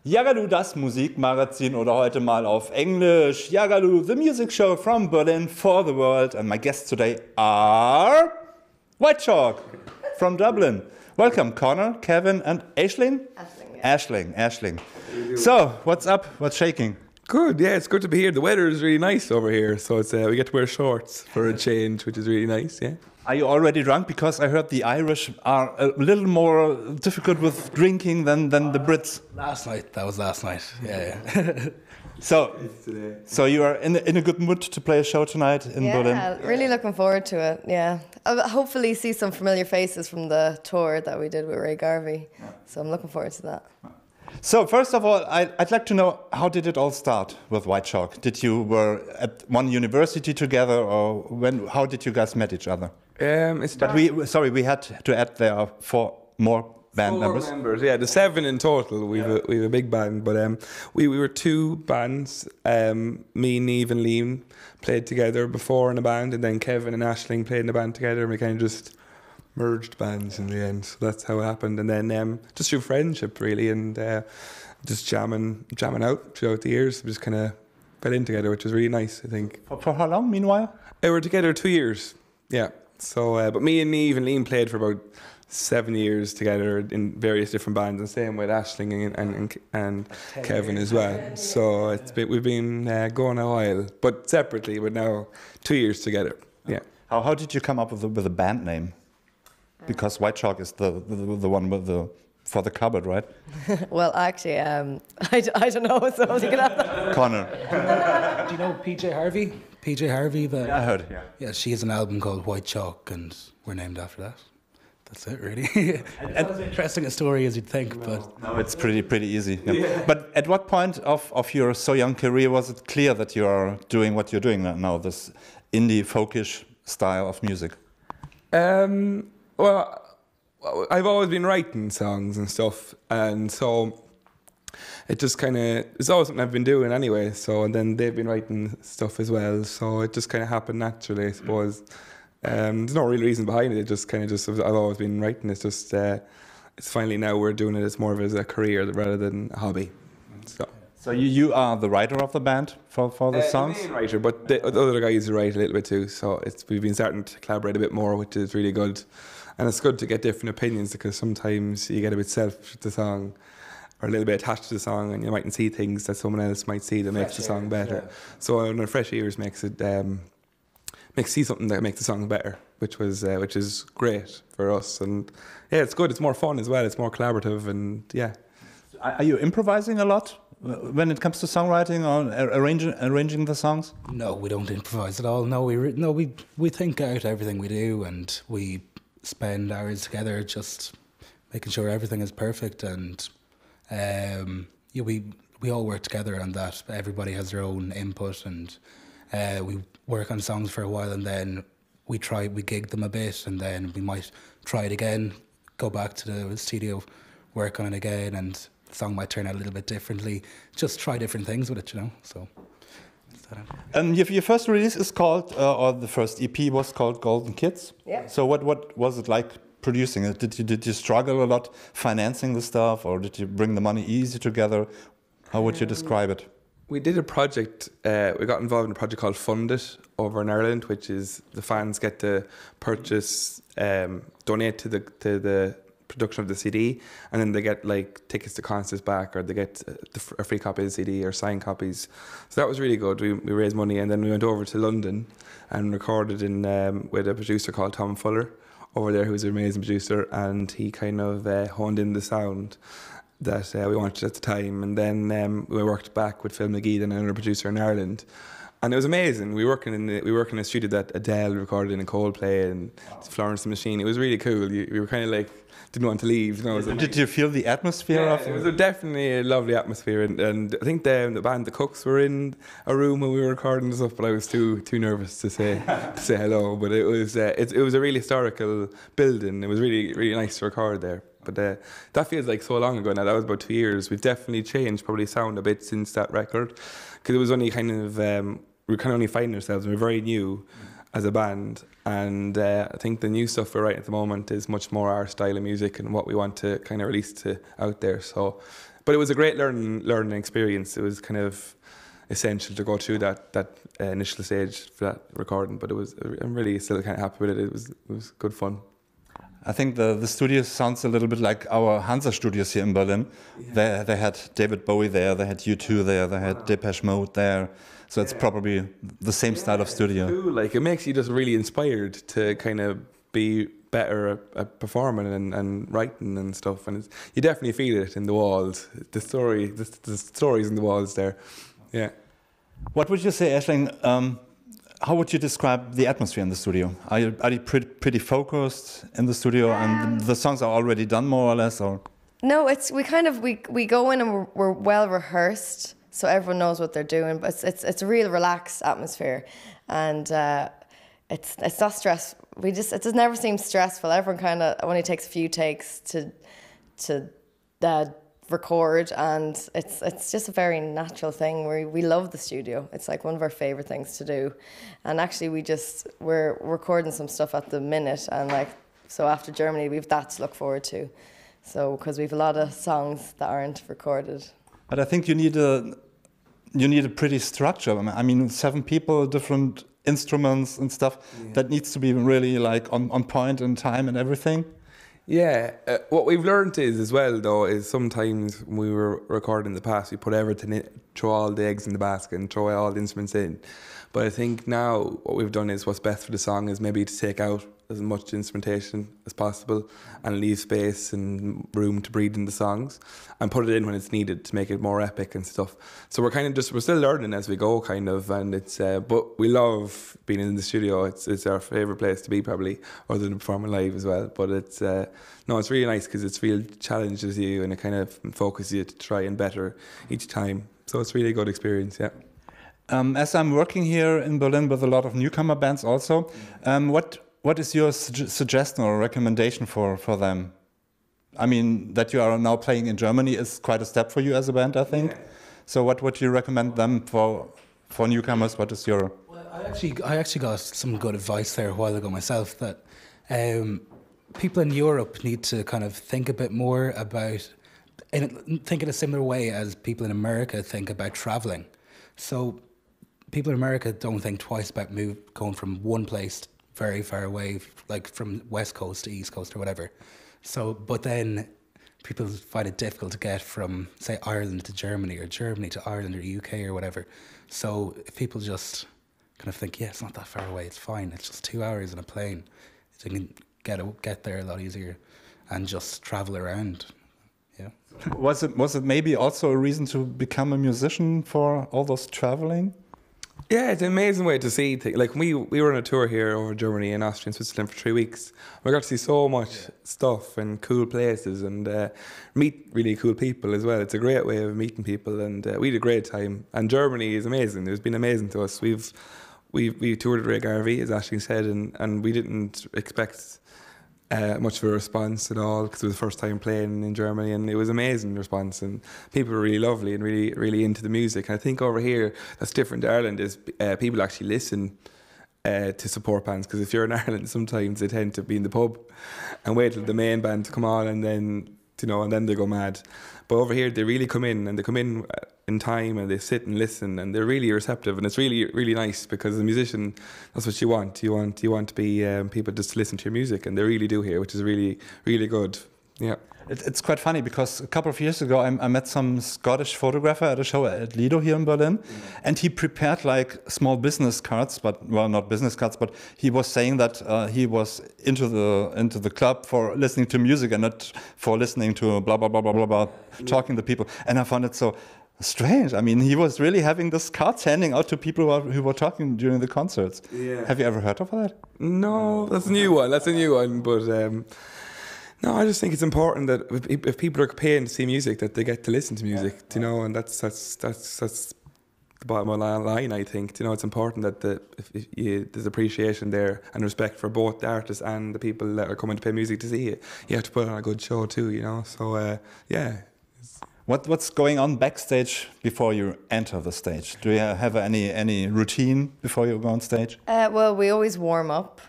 Yagaloo, das Musikmagazin, oder heute mal auf Englisch. Yagaloo, the music show from Berlin for the world. And my guests today are White Chalk from Dublin. Welcome, Connor, Kevin, and Aisling? Aisling. So, what's up? What's shaking? Good, yeah, it's good to be here. The weather is really nice over here, so it's we get to wear shorts for a change, which is really nice, yeah. Are you already drunk? Because I heard the Irish are a little more difficult with drinking than the Brits. That was last night, yeah. So you are in a good mood to play a show tonight in Berlin? Yeah, really looking forward to it, yeah. I'll hopefully see some familiar faces from the tour that we did with Ray Garvey, so I'm looking forward to that. So first of all, I'd like to know, how did it all start with White Chalk? Did you were at one university together, or how did you guys meet each other? We had to add there are 4 more band members. Yeah, the 7 in total. We've a big band, but we were 2 bands. Me, Niamh, and Liam played together before in a band, and then Kevin and Aisling played in a band together, and we kind of just merged bands in the end. So that's how it happened, and then just through friendship really, and just jamming out throughout the years. We just kind of fell in together, which was really nice, I think. For how long? Meanwhile, we were together 2 years. Yeah. So, but me and Niamh and Liam played for about 7 years together in various different bands, and same with Aisling and Kevin as well. So we've been going a while, but separately. But now 2 years together. Yeah. How did you come up with a band name? Because White Chalk is the one with for the cupboard, right? Well, actually, I don't know. So you can have that. Connor. Do you know PJ Harvey? PJ Harvey, I heard. Yeah, she has an album called White Chalk, and we're named after that. That's it, really. It's not as interesting a story as you'd think, but no, it's pretty easy. Yeah. But at what point of your so young career was it clear that you are doing what you're doing now, this indie folkish style of music? Well, I've always been writing songs and stuff, and so it just kind of, it's always something I've been doing anyway, so, and then they've been writing stuff as well, so it just kind of happened naturally, I suppose. There's no real reason behind it, I've always been writing, it's just, it's finally now we're doing it as more of as a career rather than a hobby. So you are the writer of the band for the songs? The main writer, but the other guys write a little bit too, so we've been starting to collaborate a bit more, which is really good. And it's good to get different opinions, because sometimes you get a bit selfish with the song, or a little bit attached to the song, and you mightn't see things that someone else might see that makes the song better. Yeah. So fresh ears makes it see something that makes the song better, which is great for us. And yeah, it's good. It's more fun as well. It's more collaborative, and yeah. Are you improvising a lot when it comes to songwriting or arranging the songs? No, we don't improvise at all. No, we think out everything we do, and we spend hours together just making sure everything is perfect, and we all work together on that. Everybody has their own input, and we work on songs for a while, and then we gig them a bit, and then we might try it again, go back to the studio, work on it again, and the song might turn out a little bit differently. Just try different things with it, you know. So. Your first release is called, or the first EP was called Golden Kids. Yeah. So what was it like producing it? Did you struggle a lot financing the stuff, or did you bring the money easy together? How would you describe it? We did a project, we got involved in a project called Fund It over in Ireland, which is the fans get to purchase, donate to the production of the CD, and then they get like tickets to concerts back, or they get a free copy of the CD or signed copies. So that was really good. We raised money, and then we went over to London and recorded with a producer called Tom Fuller over there, who's an amazing producer, and he kind of honed in the sound that we wanted at the time. And then we worked back with Phil McGee, and another producer in Ireland, and it was amazing. We worked in a studio that Adele recorded in, a Coldplay and Florence and the Machine. It was really cool. We were kind of like didn't want to leave. You know, did you feel the atmosphere of it? It was definitely a lovely atmosphere, and I think the band, the Cooks, were in a room when we were recording and stuff, but I was too nervous to say hello. But it was a really historical building. It was really, really nice to record there. But that feels like so long ago now. That was about 2 years. We've definitely changed probably sound a bit since that record, because it was only kind of we were kind of only finding ourselves. We were very new as a band, and I think the new stuff we're writing at the moment is much more our style of music and what we want to kind of release out there. So But it was a great learning experience. It was kind of essential to go through that initial stage for that recording. But I'm really still kind of happy with it. It was good fun. I think the studio sounds a little bit like our Hansa studios here in Berlin. Yeah. They had David Bowie there, they had U2 there, they had Depeche Mode there. So it's probably the same style of studio. True. Like, it makes you just really inspired to kind of be better at performing and writing and stuff. And you definitely feel it in the walls. The stories in the walls there. Yeah. What would you say, Aisling? How would you describe the atmosphere in the studio? Are you pretty focused in the studio, and the songs are already done more or less, or? No, we go in and we're well rehearsed, so everyone knows what they're doing. But it's a real relaxed atmosphere, and it's not stress. It just never seems stressful. Everyone kind of only takes a few takes to record, and it's just a very natural thing. We love the studio. It's like one of our favorite things to do, and actually we're recording some stuff at the minute, and like so after Germany we've that to look forward to, so because we've a lot of songs that aren't recorded. But I think you need a pretty structure. I mean 7 people, different instruments and stuff. Yeah. That needs to be really like on point in time and everything. Yeah, what we've learned as well though is sometimes when we were recording in the past, we put everything in, throw all the eggs in the basket and throw all the instruments in. But I think now what we've done is what's best for the song is maybe to take out as much instrumentation as possible and leave space and room to breathe in the songs and put it in when it's needed to make it more epic and stuff. So we're kind of we're still learning as we go kind of, and it's but we love being in the studio. It's our favourite place to be probably, other than performing live as well. But it's no, it's really nice because it's real challenges you and it kind of focuses you to try and better each time. So it's really a good experience, yeah. As I'm working here in Berlin with a lot of newcomer bands also, what is your suggestion or recommendation for them? I mean, that you are now playing in Germany is quite a step for you as a band, I think. Yeah. So what would you recommend them for newcomers? What is your... Well, I actually got some good advice there a while ago myself, that people in Europe need to kind of think a bit more about, think in a similar way as people in America think about traveling. So people in America don't think twice about going from one place very far away, like from West Coast to East Coast or whatever. So, but then people find it difficult to get from, say, Ireland to Germany or Germany to Ireland or UK or whatever. So if people just kind of think, yeah, it's not that far away, it's fine, it's just 2 hours in a plane. So you can get there a lot easier and just travel around. Yeah. Was it maybe also a reason to become a musician for all those traveling? Yeah, it's an amazing way to see things. Like we were on a tour here over Germany and Austria and Switzerland for 3 weeks. We got to see so much stuff and cool places and meet really cool people as well. It's a great way of meeting people, and we had a great time. And Germany is amazing. It's been amazing to us. We toured with Garvey, as Aisling said, and we didn't expect much of a response at all because it was the first time playing in Germany, and it was amazing response, and people were really lovely and really into the music. And I think over here that's different to Ireland is people actually listen to support bands, because if you're in Ireland sometimes they tend to be in the pub and wait till the main band to come on and then they go mad. But over here they really come in, and they come in time, and they sit and listen, and they're really receptive, and it's really nice, because as a musician that's what you want. You want to be people just listen to your music, and they really do here, which is really good. Yeah. It's quite funny, because a couple of years ago I met some Scottish photographer at a show at Lido here in Berlin, and he prepared like small business cards, but well, not business cards, but he was saying that he was into the club for listening to music and not for listening to blah blah blah blah blah blah, talking to people. And I found it so strange. I mean, he was really having this cards handing out to people who were talking during the concerts. Yeah. Have you ever heard of that? No, that's a new one. But no, I just think it's important that if people are paying to see music, that they get to listen to music, you know, and that's the bottom line. I think, you know, it's important that there's appreciation there and respect for both the artists and the people that are coming to pay music to see it. You have to put on a good show too, you know. So yeah. What's going on backstage before you enter the stage? Do you have any routine before you go on stage? Well, we always warm up.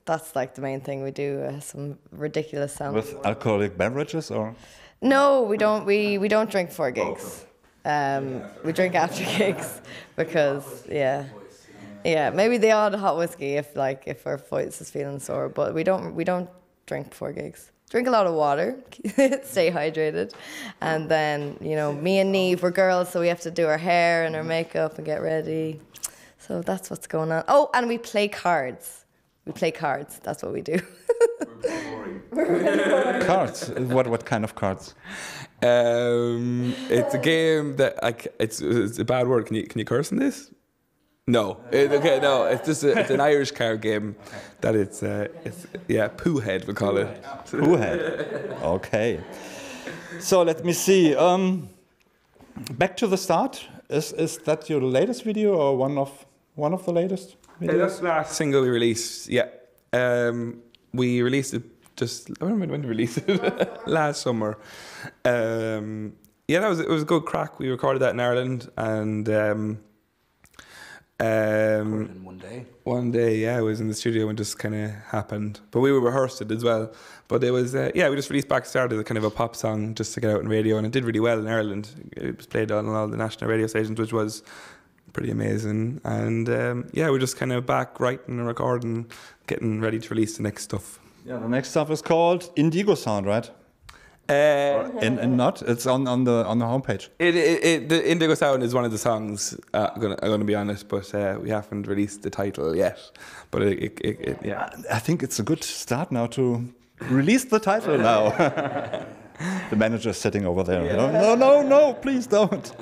That's like the main thing we do. Some ridiculous sounds. With alcoholic beverages, or? No, we don't. We don't drink before gigs. We drink after gigs because maybe the odd hot whiskey if our voice is feeling sore. But we don't drink before gigs. Drink a lot of water, stay hydrated, and then me and Neve, we're girls, so we have to do our hair and our makeup and get ready. So that's what's going on. Oh, and we play cards. We play cards. That's what we do. Cards? What kind of cards? It's a game that it's a bad word. Can you curse in this? No. No. It's just it's an Irish card game that it's poo head we call it. Poo head. Okay. So let me see. Back to the start. Is that your latest video or one of the latest videos? That's the last single we released. Yeah. We released it when did we release it? Last summer. It was a good crack. We recorded that in Ireland and one day, it was in the studio and just kind of happened. But we rehearsed it as well. But it was, we just released Backstage as a kind of a pop song just to get out on radio, and it did really well in Ireland. It was played on all the national radio stations, which was pretty amazing. And we're just kind of back writing and recording, getting ready to release the next stuff. Yeah, the next stuff is called Indigo Sound, right? And not. It's on the homepage. The Indigo Sound is one of the songs. I'm gonna be honest, but we haven't released the title yet. But I think it's a good start now to release the title now. The manager is sitting over there. Yeah. No, please don't.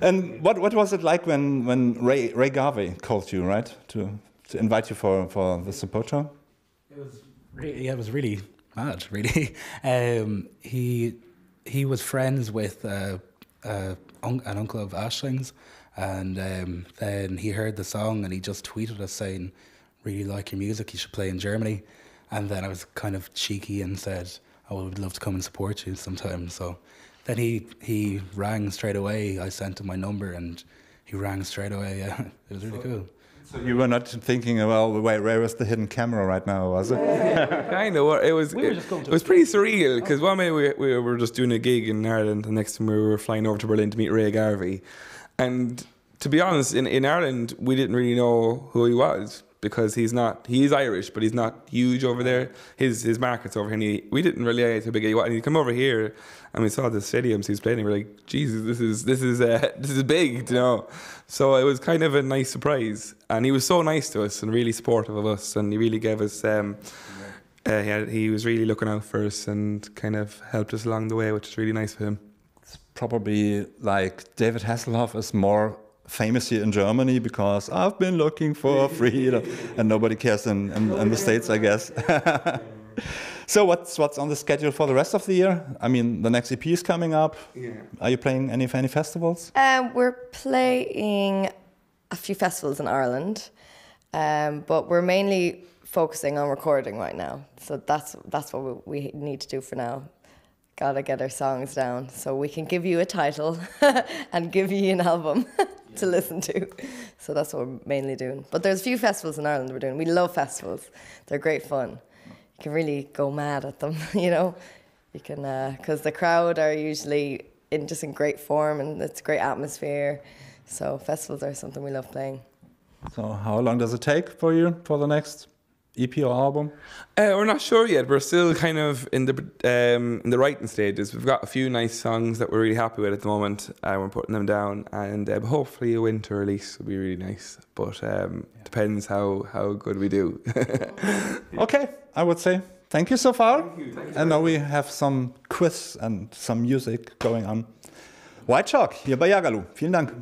And what was it like when Ray Garvey called you, right, to invite you for the symposium? It was really mad, really. He was friends with an uncle of Ashling's, and then he heard the song and he just tweeted us saying, "Really like your music, you should play in Germany." And then I was kind of cheeky and said, "I would love to come and support you sometime." So then he rang straight away. I sent him my number and he rang straight away. Yeah, it was really cool. So you were not thinking, well, where is the hidden camera right now, was it? Kind of. It was pretty surreal because one minute we were just doing a gig in Ireland, and the next time we were flying over to Berlin to meet Ray Garvey. And to be honest, in Ireland, we didn't really know who he was because he is Irish, but he's not huge over there. His market's over here, and we didn't really realize how big he was. And he'd come over here, and we saw the stadiums he was playing, and we were like, Jesus, this is big, you know. So it was kind of a nice surprise, and he was so nice to us and really supportive of us, and he really gave us. He was really looking out for us and kind of helped us along the way, which is really nice for him. It's probably like David Hasselhoff is more famous here in Germany because I've been looking for freedom, and nobody cares in the States, I guess. So what's on the schedule for the rest of the year? I mean, the next EP is coming up. Yeah. Are you playing any festivals? We're playing a few festivals in Ireland, but we're mainly focusing on recording right now. So that's what we need to do for now. Gotta get our songs down so we can give you a title and give you an album to listen to. So that's what we're mainly doing. But there's a few festivals in Ireland we're doing. We love festivals. They're great fun. You can really go mad at them, you know. You can, because the crowd are usually in great form and it's a great atmosphere. So festivals are something we love playing. So how long does it take for you for the next EP or album? We're not sure yet. We're still kind of in the writing stages. We've got a few nice songs that we're really happy with at the moment. We're putting them down, and hopefully a winter release will be really nice. But depends how good we do. Okay, I would say thank you so far. Thank you. And now we have some quiz and some music going on. White Chalk hier bei Yagaloo. Vielen Dank.